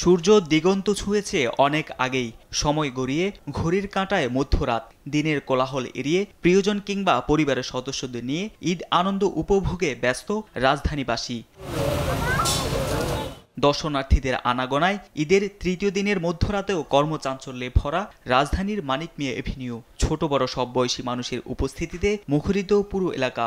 সূর্য দিগন্ত ছুঁয়েছে অনেক আগেই, সময় গড়িয়ে ঘড়ির কাঁটায় মধ্যরাত। দিনের কোলাহল এড়িয়ে প্রিয়জন কিংবা পরিবারের সদস্যদের নিয়ে ঈদ আনন্দ উপভোগে ব্যস্ত রাজধানীবাসী। দর্শনার্থীদের আনাগোনায় ঈদের তৃতীয় দিনের মধ্যরাতেও কর্মচাঞ্চল্যে ভরা রাজধানীর মানিক মিয়া এভিনিউ। ছোট বড় সব বয়সী মানুষের উপস্থিতিতে মুখরিত পুরো এলাকা।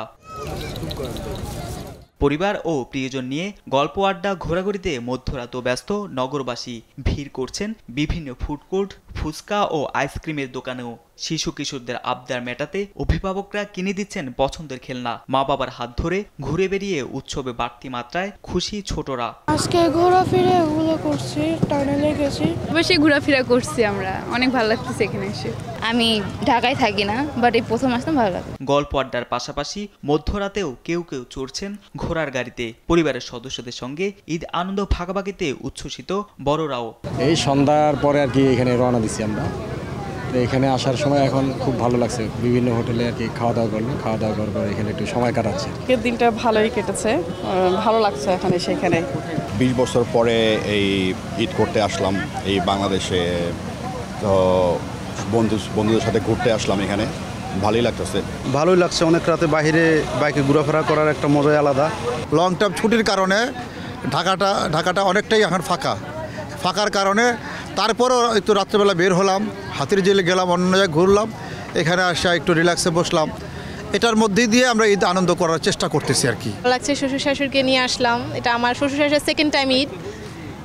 পরিবার ও প্রিয়জন নিয়ে গল্প আড্ডা ঘোরাঘুরিতে মধ্যরাতও ব্যস্ত নগরবাসী। ভিড় করছেন বিভিন্ন ফুডকোর্ট, ফুচকা ও আইসক্রিমের দোকানেও। শিশু কিশোরদের আবদার মেটাতে অভিভাবকরা কিনে দিচ্ছেন পছন্দের খেলনা। মা বাবার হাত ধরে ঘুরে বেরিয়ে উৎসবে বাড়তি মাত্রায় খুশি ছোটরা। আজকে ঘোরাফেরা ওগুলো করছি, টানেলে গেছি। বেশি ঘোরাফেরা করছি আমরা, অনেক ভালো লাগতেছে এখানে এসে। আমি ঢাকায় থাকি না, বাট এই প্রথম আসলাম, ভালো লাগে। গল্প আড্ডার পাশাপাশি মধ্যরাতেও কেউ কেউ চড়ছেন ঘোড়ার গাড়িতে। পরিবারের সদস্যদের সঙ্গে ঈদ আনন্দ ভাগাভাগিতে উচ্ছ্বসিত বড়রাও। এই সন্ধ্যার পরে আর কি এখানে রওনা দিচ্ছি আমরা। এখানে আসার সময় এখন খুব ভালো লাগছে। বিভিন্ন হোটেলে আর কি খাওয়া দাওয়া করার পর এখানে একটু সময় কাটাচ্ছে। আজকের দিনটা ভালোই কেটেছে, ভালো লাগছে এখানে সেখানে। 20 বছর পরে এই ঈদ করতে আসলাম এই বাংলাদেশে, তো বন্ধুদের সাথে ঘুরতে আসলাম এখানে, ভালোই লাগতেছে। ভালোই লাগছে, অনেক রাতে বাইরে বাইকে ঘোরাফেরা করার একটা মজাই আলাদা। লং টার্ম ছুটির কারণে ঢাকাটা অনেকটাই এখন ফাঁকার কারণে তারপরও একটু রাত্রেবেলা বের হলাম, হাতির জেলে গেলাম, অন্য জায়গায় ঘুরলাম, এখানে আসা একটু রিল্যাক্সে বসলাম। এটার মধ্যেই দিয়ে আমরা ঈদ আনন্দ করার চেষ্টা করতেছি আর কি। ভালো লাগছে, শ্বশুর শাশুড়িকে নিয়ে আসলাম। এটা আমার শ্বশুর শাশুড়ির সেকেন্ড টাইম ঈদ,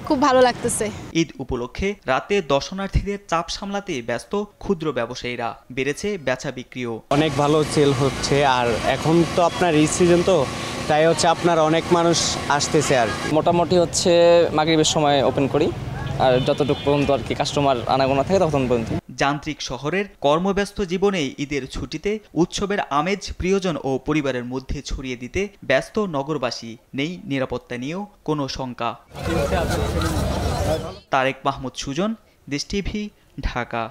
খুব ভালো লাগতেছে। ঈদ উপলক্ষে রাতে দর্শনার্থীদের চাপ সামলাতে ব্যস্ত ক্ষুদ্র ব্যবসায়ীরা। বেড়েছে বেচা বিক্রিও। অনেক ভালো সেল হচ্ছে, আর এখন তো আপনার ঈদ সিজন, তো তাই হচ্ছে আপনার অনেক মানুষ আসতেছে। আর মোটামুটি হচ্ছে মাগরিবের সময় ওপেন করি, আর যতটুকু পর্যন্ত আর কি কাস্টমার আনাগোনা থাকে তখন পর্যন্ত। যান্ত্রিক শহরের কর্মব্যস্ত জীবনে ঈদের ছুটিতে উৎসবের আমেজ প্রিয়জন ও পরিবারের মধ্যে ছড়িয়ে দিতে ব্যস্ত নগরবাসী। নেই নিরাপত্তা নিয়েও কোনো শঙ্কা। তারেক মাহমুদ সুজন, দেশ টিভি, ঢাকা।